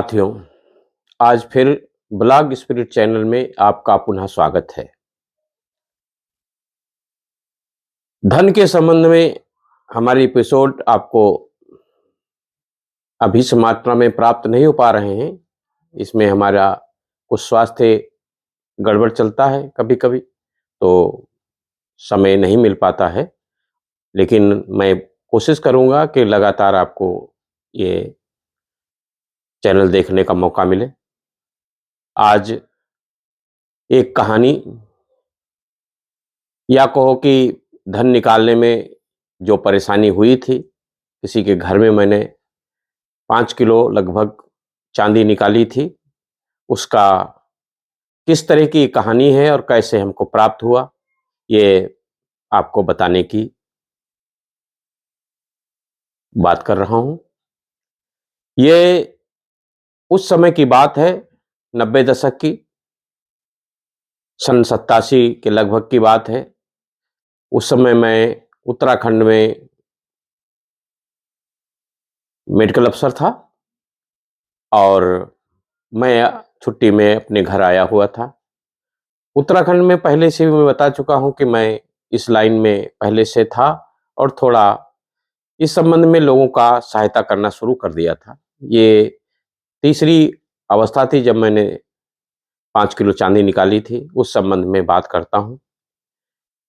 साथियों, आज फिर ब्लॉग स्पिरिट चैनल में आपका पुनः स्वागत है। धन के संबंध में हमारे एपिसोड आपको अभी से मात्रा में प्राप्त नहीं हो पा रहे हैं। इसमें हमारा कुछ स्वास्थ्य गड़बड़ चलता है, कभी-कभी तो समय नहीं मिल पाता है। लेकिन मैं कोशिश करूँगा कि लगातार आपको ये चैनल देखने का मौका मिले। आज एक कहानी या कहो कि धन निकालने में जो परेशानी हुई थी, किसी के घर में मैंने 5 किलो लगभग चांदी निकाली थी, उसका किस तरह की कहानी है और कैसे हमको प्राप्त हुआ, ये आपको बताने की बात कर रहा हूँ। ये उस समय की बात है, 90 दशक की, सन 87 के लगभग की बात है। उस समय मैं उत्तराखंड में मेडिकल अफ़सर था और मैं छुट्टी में अपने घर आया हुआ था। उत्तराखंड में पहले से भी मैं बता चुका हूँ कि मैं इस लाइन में पहले से था और थोड़ा इस संबंध में लोगों का सहायता करना शुरू कर दिया था। ये तीसरी अवस्था थी जब मैंने 5 किलो चांदी निकाली थी, उस संबंध में बात करता हूँ।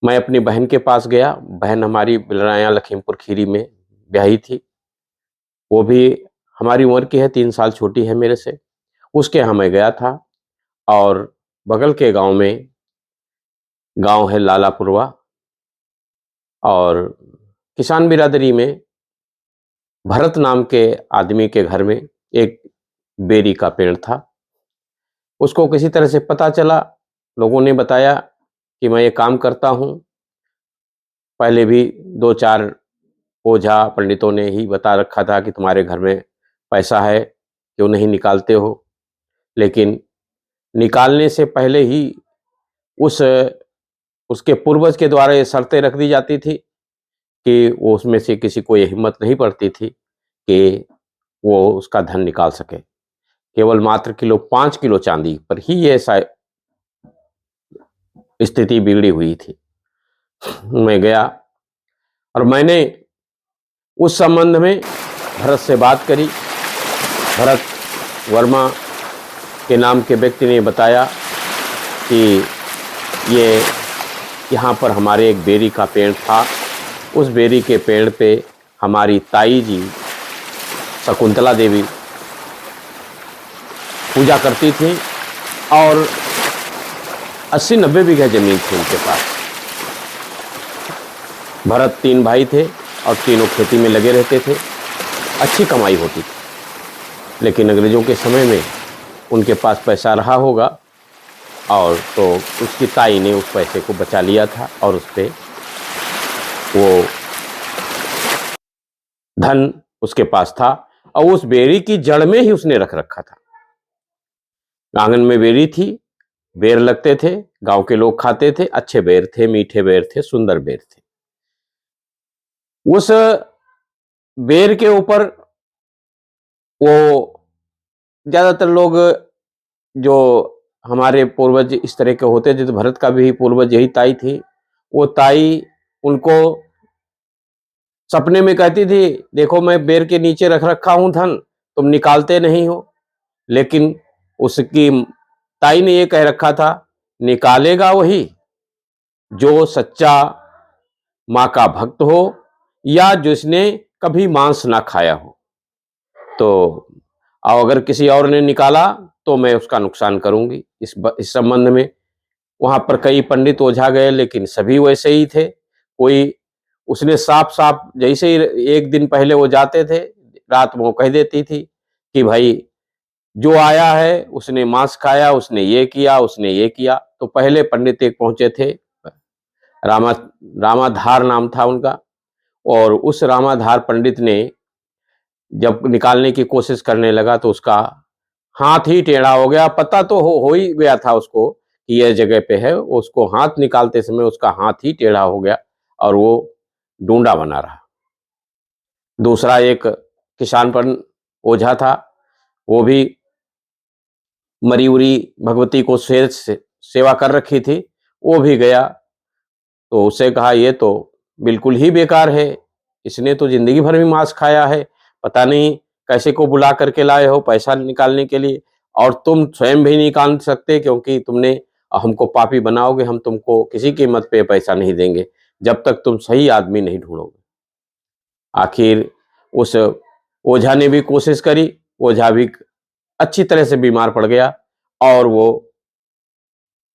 मैं अपनी बहन के पास गया, बहन हमारी बिलराया लखीमपुर खीरी में ब्याही थी। वो भी हमारी उम्र की है, 3 साल छोटी है मेरे से। उसके यहाँ मैं गया था और बगल के गाँव है लालापुरवा और किसान बिरादरी में भरत नाम के आदमी के घर में एक बेरी का पेड़ था। उसको किसी तरह से पता चला, लोगों ने बताया कि मैं ये काम करता हूँ। पहले भी 2-4 ओझा पंडितों ने ही बता रखा था कि तुम्हारे घर में पैसा है, क्यों नहीं निकालते हो? लेकिन निकालने से पहले ही उस उसके पूर्वज के द्वारा ये शर्तें रख दी जाती थी कि वो उसमें से किसी को ये हिम्मत नहीं पड़ती थी कि वो उसका धन निकाल सके। केवल मात्र 5 किलो चांदी पर ही ये स्थिति बिगड़ी हुई थी। मैं गया और मैंने उस संबंध में भरत से बात करी। भरत वर्मा के नाम के व्यक्ति ने बताया कि ये यहाँ पर हमारे एक बेरी का पेड़ था, उस बेरी के पेड़ पे हमारी ताई जी शकुंतला देवी पूजा करती थी और 80-90 बीघा जमीन थी उनके पास। भरत 3 भाई थे और तीनों खेती में लगे रहते थे, अच्छी कमाई होती थी। लेकिन अंग्रेजों के समय में उनके पास पैसा रहा होगा और तो उसकी ताई ने उस पैसे को बचा लिया था और उस पे वो धन उसके पास था और उस बेरी की जड़ में ही उसने रख रखा था। आंगन में बेरी थी, बेर लगते थे, गांव के लोग खाते थे, अच्छे बेर थे, मीठे बेर थे, सुंदर बेर थे। उस बेर के ऊपर वो ज्यादातर लोग जो हमारे पूर्वज इस तरह के होते थे, तो भरत का भी पूर्वज यही ताई थी। वो ताई उनको सपने में कहती थी, देखो मैं बेर के नीचे रख रखा हूं धन, तुम निकालते नहीं हो। लेकिन उसकी ताई ने ये कह रखा था, निकालेगा वही जो सच्चा माँ का भक्त हो या जिसने कभी मांस ना खाया हो। तो अगर किसी और ने निकाला तो मैं उसका नुकसान करूंगी। इस संबंध में वहां पर कई पंडित ओझा गए, लेकिन सभी वैसे ही थे। कोई उसने साफ साफ जैसे ही एक दिन पहले वो जाते थे, रात में वो कह देती थी कि भाई जो आया है उसने मांस खाया, उसने ये किया, उसने ये किया। तो पहले पंडित एक पहुंचे थे, रामा रामाधार नाम था उनका, और उस रामाधार पंडित ने जब निकालने की कोशिश करने लगा तो उसका हाथ ही टेढ़ा हो गया। पता तो हो ही गया था उसको कि यह जगह पे है, उसको हाथ निकालते समय उसका हाथ ही टेढ़ा हो गया और वो डूंडा बना रहा। दूसरा एक किसान पर ओझा था, वो भी मरी उरी भगवती को सेवा कर रखी थी, वो भी गया। तो उसे कहा ये तो बिल्कुल ही बेकार है, इसने तो जिंदगी भर में मांस खाया है, पता नहीं कैसे को बुला करके लाए हो पैसा निकालने के लिए, और तुम स्वयं भी निकाल सकते क्योंकि तुमने हमको पापी बनाओगे, हम तुमको किसी कीमत पे पैसा नहीं देंगे जब तक तुम सही आदमी नहीं ढूंढोगे। आखिर उस ओझा ने भी कोशिश करी, ओझा भी अच्छी तरह से बीमार पड़ गया और वो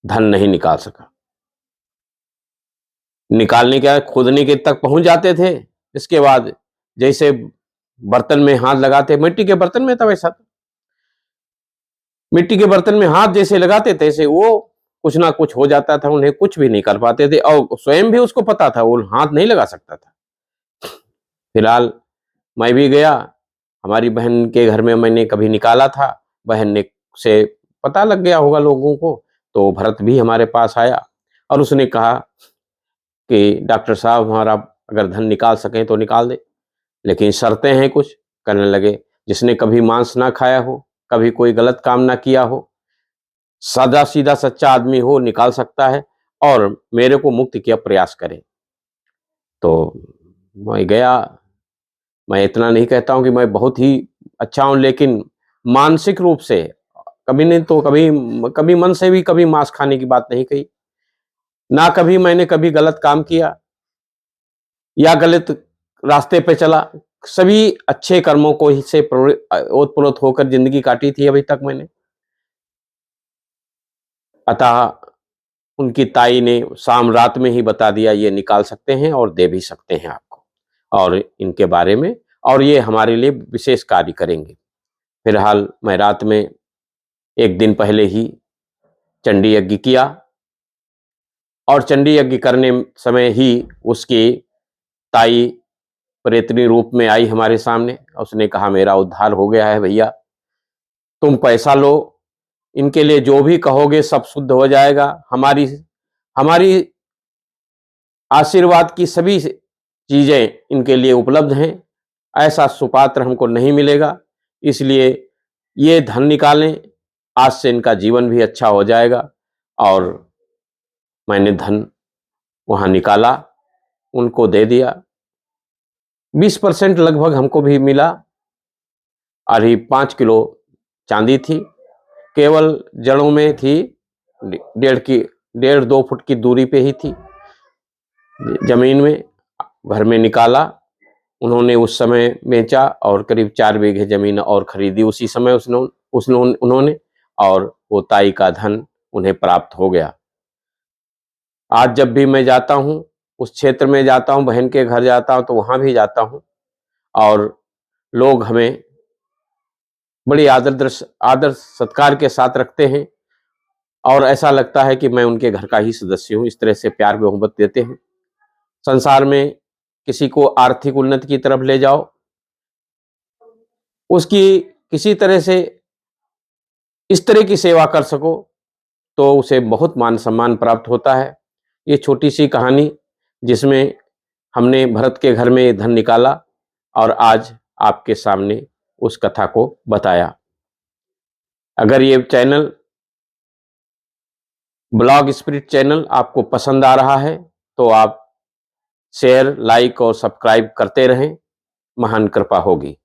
धन नहीं निकाल सका। निकालने के खोदने के तक पहुंच जाते थे, इसके बाद जैसे बर्तन में हाथ लगाते, मिट्टी के बर्तन में था वैसा, मिट्टी के बर्तन में हाथ जैसे लगाते तैसे वो कुछ ना कुछ हो जाता था, उन्हें कुछ भी नहीं कर पाते थे और स्वयं भी उसको पता था वो हाथ नहीं लगा सकता था। फिलहाल मैं भी गया, हमारी बहन के घर में मैंने कभी निकाला था, बहन ने से पता लग गया होगा लोगों को, तो भरत भी हमारे पास आया और उसने कहा कि डॉक्टर साहब हमारा अगर धन निकाल सकें तो निकाल दे, लेकिन शर्तें हैं कुछ। करने लगे, जिसने कभी मांस ना खाया हो, कभी कोई गलत काम ना किया हो, सादा सीधा सच्चा आदमी हो, निकाल सकता है और मेरे को मुक्त किया प्रयास करे। तो मैं गया। मैं इतना नहीं कहता हूं कि मैं बहुत ही अच्छा हूं, लेकिन मानसिक रूप से कभी नहीं तो कभी कभी मन से भी कभी मांस खाने की बात नहीं कही, ना कभी मैंने कभी गलत काम किया या गलत रास्ते पे चला। सभी अच्छे कर्मों को ही से ओतप्रोत होकर जिंदगी काटी थी अभी तक मैंने। अतः उनकी ताई ने शाम रात में ही बता दिया ये निकाल सकते हैं और दे भी सकते हैं आपको, और इनके बारे में, और ये हमारे लिए विशेष कार्य करेंगे। फिलहाल मैं रात में एक दिन पहले ही चंडी यज्ञ किया और चंडी यज्ञ करने समय ही उसकी ताई प्रेतनी रूप में आई हमारे सामने। उसने कहा मेरा उद्धार हो गया है भैया, तुम पैसा लो, इनके लिए जो भी कहोगे सब शुद्ध हो जाएगा, हमारी हमारी आशीर्वाद की सभी चीजें इनके लिए उपलब्ध हैं, ऐसा सुपात्र हमको नहीं मिलेगा, इसलिए ये धन निकालें, आज से इनका जीवन भी अच्छा हो जाएगा। और मैंने धन वहां निकाला, उनको दे दिया। 20% लगभग हमको भी मिला। अभी 5 किलो चांदी थी, केवल जड़ों में थी, 1.5-2 फुट की दूरी पे ही थी जमीन में। घर में निकाला, उन्होंने उस समय बेचा और करीब 4 बीघे जमीन और खरीदी उसी समय उन्होंने, और वो ताई का धन उन्हें प्राप्त हो गया। आज जब भी मैं जाता हूँ, उस क्षेत्र में जाता हूँ, बहन के घर जाता हूँ, तो वहां भी जाता हूँ और लोग हमें बड़ी आदर सत्कार के साथ रखते हैं और ऐसा लगता है कि मैं उनके घर का ही सदस्य हूँ। इस तरह से प्यार मोहब्बत देते हैं। संसार में किसी को आर्थिक उन्नति की तरफ ले जाओ, उसकी किसी तरह से इस तरह की सेवा कर सको तो उसे बहुत मान सम्मान प्राप्त होता है। ये छोटी सी कहानी जिसमें हमने भरत के घर में धन निकाला और आज आपके सामने उस कथा को बताया। अगर ये चैनल ब्लॉग स्पिरिट चैनल आपको पसंद आ रहा है तो आप शेयर, लाइक और सब्सक्राइब करते रहें, महान कृपा होगी।